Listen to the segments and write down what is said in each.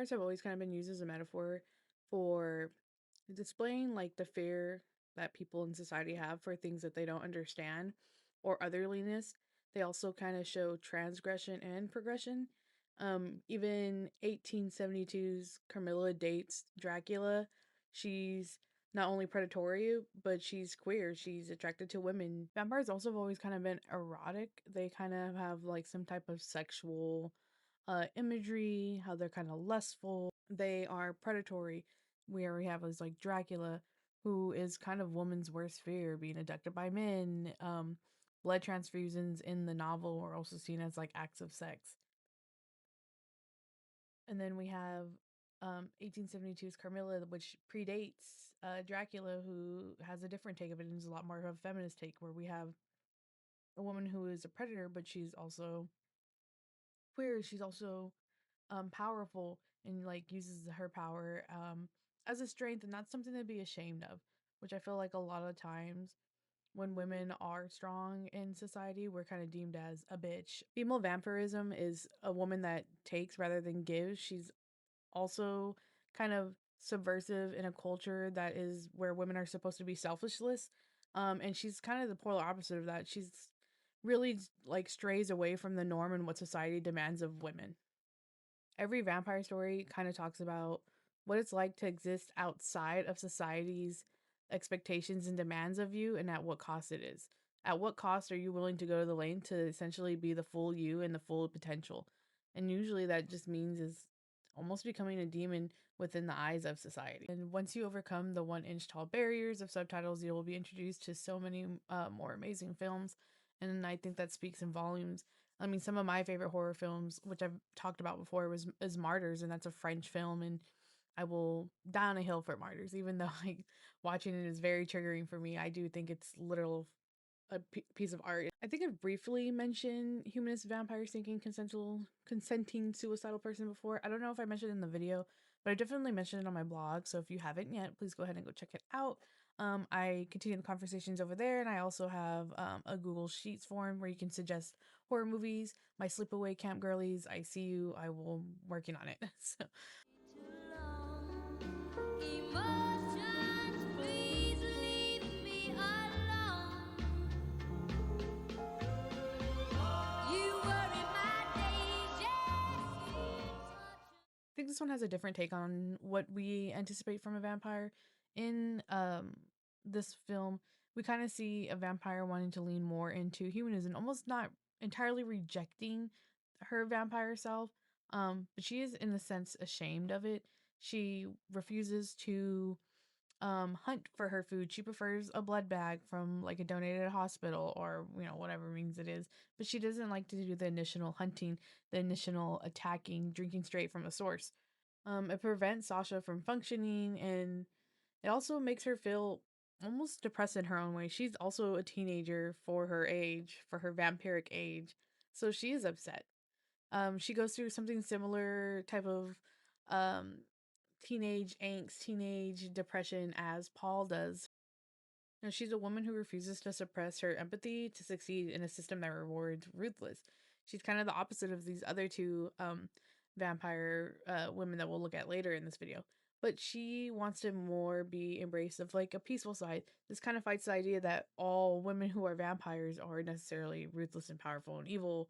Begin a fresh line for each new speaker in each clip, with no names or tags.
vampires have always kind of been used as a metaphor for displaying like the fear that people in society have for things that they don't understand or otherliness. They also kind of show transgression and progression. Even 1872's Carmilla dates Dracula. She's not only predatory, but she's queer. She's attracted to women. Vampires also have always kind of been erotic. They kind of have like some type of sexual imagery, how they're kind of lustful. They are predatory. Where we have is like Dracula, who is kind of woman's worst fear, being abducted by men. Blood transfusions in the novel are also seen as like acts of sex. And then we have 1872's Carmilla, which predates Dracula, who has a different take of it and is a lot more of a feminist take, where we have a woman who is a predator, but she's also queer. She's also powerful and like uses her power as a strength and not something to be ashamed of, which I feel like a lot of times when women are strong in society, we're kind of deemed as a bitch. Female vampirism is a woman that takes rather than gives. She's also kind of subversive in a culture that is where women are supposed to be selfless. And she's kind of the polar opposite of that. She's really like strays away from the norm and what society demands of women. Every vampire story kind of talks about what it's like to exist outside of society's expectations and demands of you and at what cost it is. At what cost are you willing to go to the lane to essentially be the full you and the full potential? And usually that just means is almost becoming a demon within the eyes of society. And once you overcome the 1 inch tall barriers of subtitles, you will be introduced to so many more amazing films. And I think that speaks in volumes. I mean, some of my favorite horror films, which I've talked about before, was is Martyrs, and that's a French film, and I will die on a hill for Martyrs, even though like watching it is very triggering for me. I do think it's literal piece of art. I think I've briefly mentioned Humanist Vampire Thinking Consenting Suicidal Person before. I don't know if I mentioned it in the video, but I definitely mentioned it on my blog. So if you haven't yet, please go ahead and go check it out. I continue the conversations over there, and I also have a Google Sheets form where you can suggest horror movies. My sleepaway camp girlies, I see you. I will working on it. So I think this one has a different take on what we anticipate from a vampire. In this film, we kind of see a vampire wanting to lean more into humanism, almost not entirely rejecting her vampire self, but she is in a sense ashamed of it. She refuses to hunt for her food. She prefers a blood bag from like a donated hospital or whatever means it is, but she doesn't like to do the initial hunting, the initial attacking, drinking straight from a source. It prevents Sasha from functioning, and it also makes her feel almost depressed in her own way. She's also a teenager for her age, for her vampiric age, so she is upset. She goes through something similar type of um teenage angst, teenage depression as Paul does. She's a woman who refuses to suppress her empathy to succeed in a system that rewards ruthless. She's kind of the opposite of these other two vampire women that we'll look at later in this video. But she wants to more be embraced of like a peaceful side. This kind of fights the idea that all women who are vampires are necessarily ruthless and powerful and evil,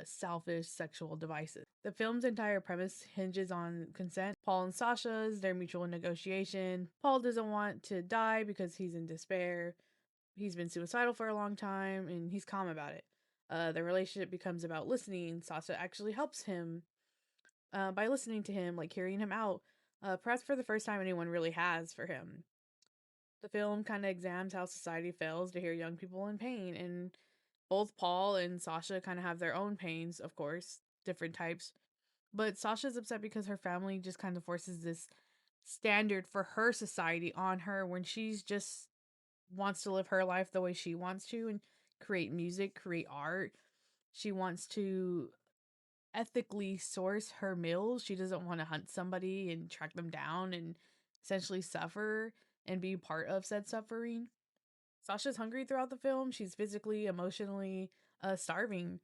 selfish sexual devices. The film's entire premise hinges on consent. Paul and Sasha's, their mutual negotiation. Paul doesn't want to die because he's in despair. He's been suicidal for a long time and he's calm about it. The relationship becomes about listening. Sasha actually helps him by listening to him, like hearing him out, perhaps for the first time anyone really has for him. The film kind of examines how society fails to hear young people in pain, and both Paul and Sasha kind of have their own pains, of course, different types. But Sasha's upset because her family just kind of forces this standard for her society on her when she's just wants to live her life the way she wants to and create music, create art. She wants to ethically source her meals. She doesn't want to hunt somebody and track them down and essentially suffer and be part of said suffering. Sasha's hungry throughout the film. She's physically, emotionally starving.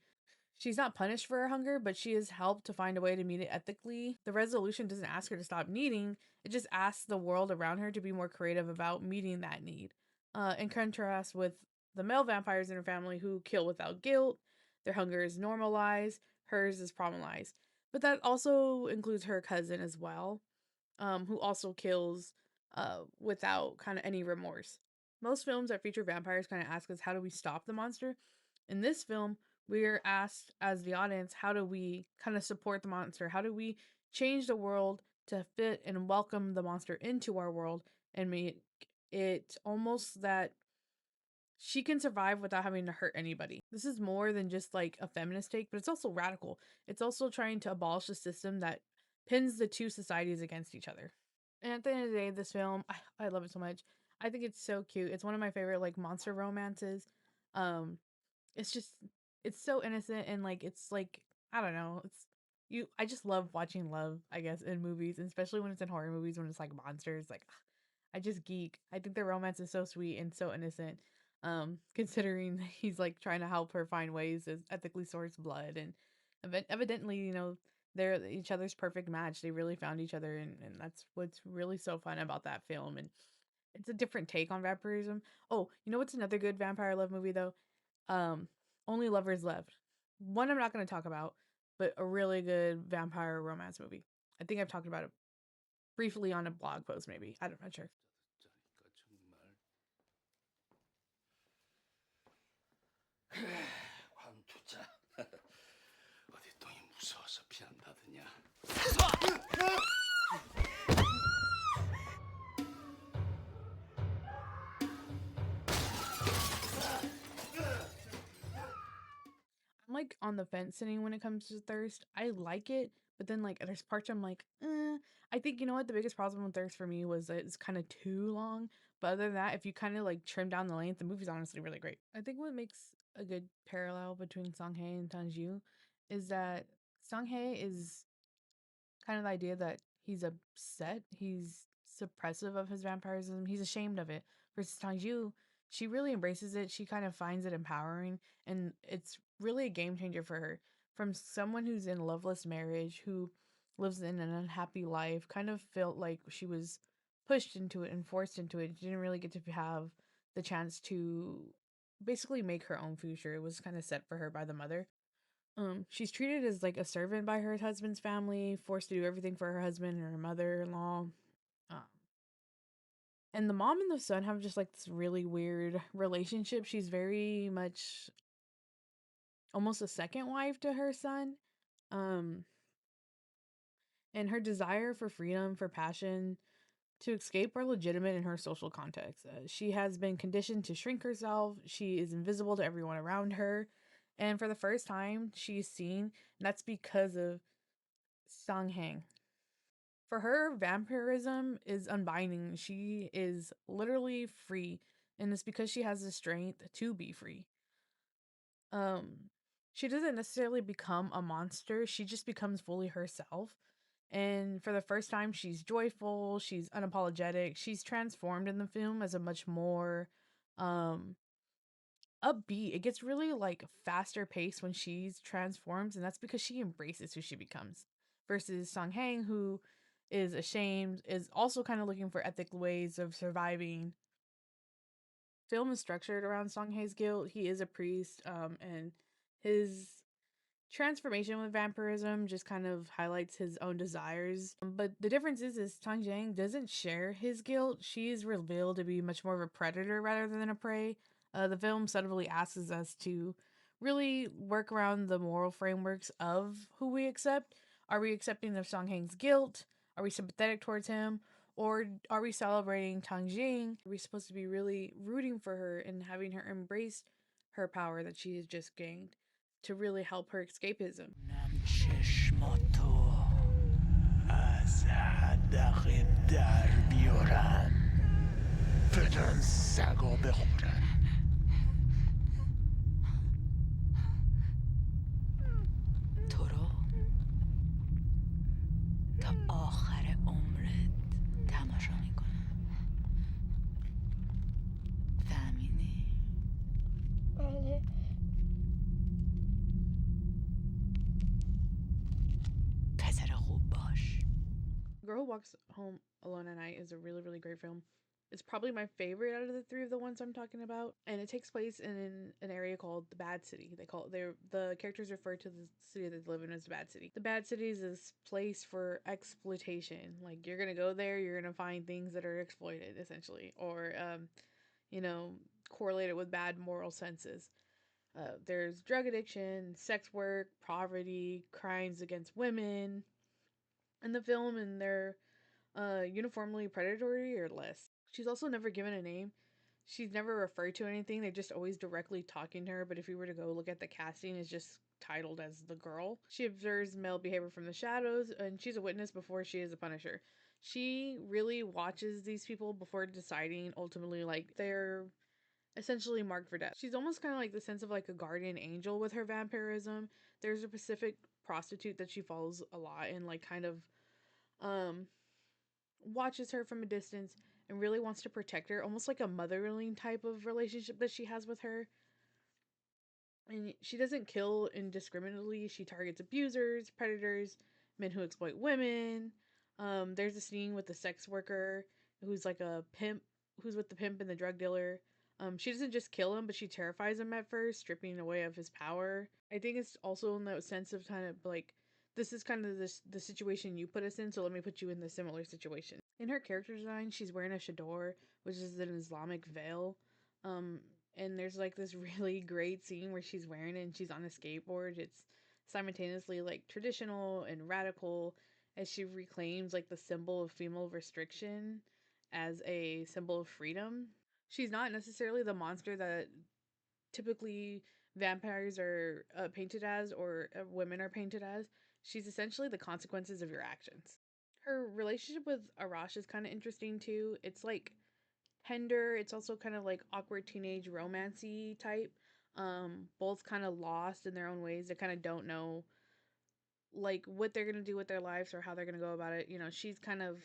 She's not punished for her hunger, but she is helped to find a way to meet it ethically. The resolution doesn't ask her to stop needing, it just asks the world around her to be more creative about meeting that need. In contrast with the male vampires in her family who kill without guilt, their hunger is normalized, hers is problematized. But that also includes her cousin as well, who also kills without kind of any remorse. Most films that feature vampires kind of ask us, how do we stop the monster? In this film, we're asked as the audience, how do we kind of support the monster? How do we change the world to fit and welcome the monster into our world and make it almost that she can survive without having to hurt anybody? This is more than just like a feminist take, but it's also radical. It's also trying to abolish a system that pins the two societies against each other. And at the end of the day, this film, I love it so much. I think it's so cute. It's one of my favorite like monster romances. Um, it's just it's so innocent and like it's like I don't know. It's you. I just love watching love. I guess in movies, and especially when it's in horror movies when it's like monsters. Like I just geek. I think the romance is so sweet and so innocent. Considering he's like trying to help her find ways to ethically source blood, and evidently, they're each other's perfect match. They really found each other, and that's what's really so fun about that film. And it's a different take on vampirism. Oh, you know what's another good vampire love movie though? Um, Only Lovers Left. One I'm not going to talk about, but a really good vampire romance movie. I think I've talked about it briefly on a blog post, maybe. I'm not sure.
황투자 어디 똥이 무서워서 피 안 받으냐?
I'm like on the fence sitting when it comes to Thirst. I like it, but then like there's parts I'm like, I think you know what the biggest problem with Thirst for me was that it's kind of too long. But other than that, if you kind of like trim down the length, the movie's honestly really great. I think what makes a good parallel between Song Hae and Tanju is that Song Hae is kind of the idea that he's upset, he's suppressive of his vampirism, he's ashamed of it. Versus Tanju, she really embraces it. She kind of finds it empowering, and it's really a game changer for her. From someone who's in a loveless marriage, who lives in an unhappy life, kind of felt like she was pushed into it and forced into it. She didn't really get to have the chance to basically make her own future. It was kind of set for her by the mother. She's treated as like a servant by her husband's family, forced to do everything for her husband and her mother-in-law. Um, and the mom and the son have just like this really weird relationship. She's very much almost a second wife to her son. Um, and her desire for freedom, for passion, to escape are legitimate in her social context. She has been conditioned to shrink herself. She is invisible to everyone around her. And for the first time, she's seen, and that's because of Sang Hang. For her, vampirism is unbinding. She is literally free, and it's because she has the strength to be free. Um, she doesn't necessarily become a monster. She just becomes fully herself. And for the first time, she's joyful. She's unapologetic. She's transformed in the film as a much more um upbeat. It gets really like faster paced when she's transforms, and that's because she embraces who she becomes. Versus Song Hang, who is ashamed, is also kind of looking for ethical ways of surviving. Film is structured around Song Hae's guilt. He is a priest, and his transformation with vampirism just kind of highlights his own desires. But the difference is Tang Jiang doesn't share his guilt. She is revealed to be much more of a predator rather than a prey. The film subtly asks us to really work around the moral frameworks of who we accept. Are we accepting of Song Hang's guilt? Are we sympathetic towards him? Or are we celebrating Tang Jing? Are we supposed to be really rooting for her and having her embrace her power that she has just gained to really help her escapism?
تو رو تا آخر عمرت تماشا میکنم. فهمیدی؟
بله.
Girl Who Walks Home Alone at Night is a really, really great film. It's probably my favorite out of the three of the ones I'm talking about, and it takes place in an area called the Bad City. They call it, the characters refer to the city that they live in as the Bad City. The Bad City is this place for exploitation. Like, you're gonna go there, you're gonna find things that are exploited, essentially, or you know, correlated with bad moral senses. There's drug addiction, sex work, poverty, crimes against women in the film, and they're uniformly predatory or less. She's also never given a name. She's never referred to anything. They're just always directly talking to her. But if you were to go look at the casting, it's just titled as the girl. She observes male behavior from the shadows, and she's a witness before she is a punisher. She really watches these people before deciding ultimately, like, they're essentially marked for death. She's almost kind of like the sense of like a guardian angel with her vampirism. There's a Pacific prostitute that she follows a lot and like kind of um watches her from a distance and really wants to protect her, almost like a motherling type of relationship that she has with her. And she doesn't kill indiscriminately. She targets abusers, predators, men who exploit women. There's a scene with the sex worker who's like a pimp, who's with the pimp and the drug dealer. She doesn't just kill him, but she terrifies him at first, stripping away of his power. I think it's also in that sense of kind of like, this is kind of the situation you put us in, so let me put you in the similar situation. In her character design, she's wearing a chador, which is an Islamic veil. Um, and there's like this really great scene where she's wearing it and she's on a skateboard. It's simultaneously like traditional and radical as she reclaims like the symbol of female restriction as a symbol of freedom. She's not necessarily the monster that typically vampires are painted as, or women are painted as. She's essentially the consequences of your actions. Her relationship with Arash is kind of interesting too. It's like tender. It's also kind of like awkward teenage romancy type. Both kind of lost in their own ways. They kind of don't know like what they're gonna do with their lives or how they're gonna go about it. You know, she's kind of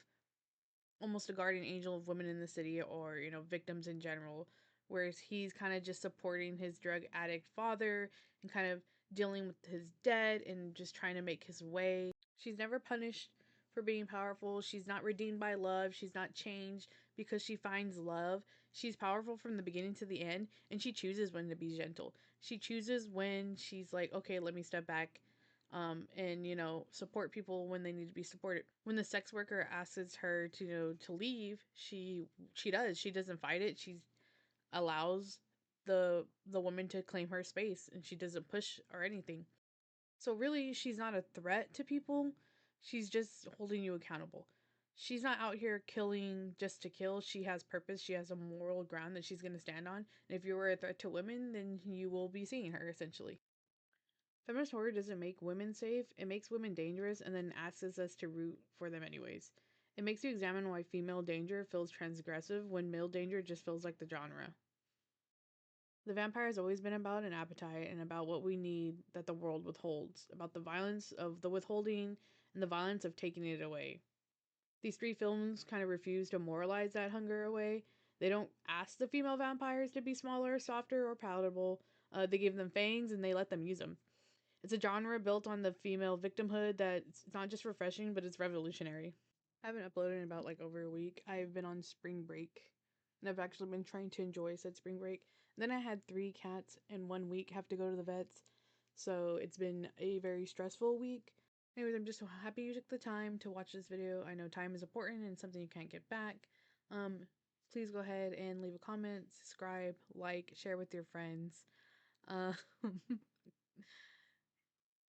almost a guardian angel of women in the city, or you know, victims in general, whereas he's kind of just supporting his drug addict father and kind of dealing with his debt and just trying to make his way. She's never punished for being powerful. She's not redeemed by love. She's not changed because she finds love. She's powerful from the beginning to the end, and she chooses when to be gentle. She chooses when she's like, okay, let me step back, and you know, support people when they need to be supported. When the sex worker asks her to, you know, to leave, she does. She doesn't fight it. She allows the woman to claim her space, and she doesn't push or anything. So really, she's not a threat to people. She's just holding you accountable. She's not out here killing just to kill. She has purpose. She has a moral ground that she's going to stand on. And if you were a threat to women, then you will be seeing her essentially. Feminist horror doesn't make women safe, it makes women dangerous and then asks us to root for them anyways. It makes you examine why female danger feels transgressive when male danger just feels like the genre. The vampire has always been about an appetite and about what we need that the world withholds, about the violence of the withholding and the violence of taking it away. These three films kind of refuse to moralize that hunger away. They don't ask the female vampires to be smaller, softer, or palatable. They give them fangs and they let them use them. It's a genre built on the female victimhood that's not just refreshing, but it's revolutionary. I haven't uploaded in about like over a week. I've been on spring break, and I've actually been trying to enjoy said spring break. Then I had 3 cats in 1 week have to go to the vets, so it's been a very stressful week. Anyways, I'm just so happy you took the time to watch this video. I know time is important and something you can't get back. Please go ahead and leave a comment, subscribe, like, share with your friends. Uh,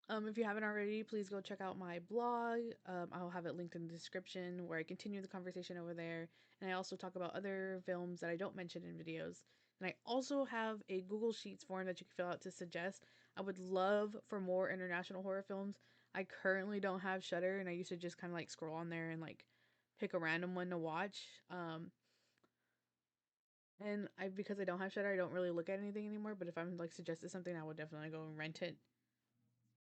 if you haven't already, please go check out my blog. I'll have it linked in the description where I continue the conversation over there. And I also talk about other films that I don't mention in videos. And I also have a Google Sheets form that you can fill out to suggest. I would love for more international horror films. I currently don't have Shudder, and I used to just kind of like scroll on there and like pick a random one to watch. And because I don't have Shudder, I don't really look at anything anymore. But if I'm like suggested something, I would definitely go and rent it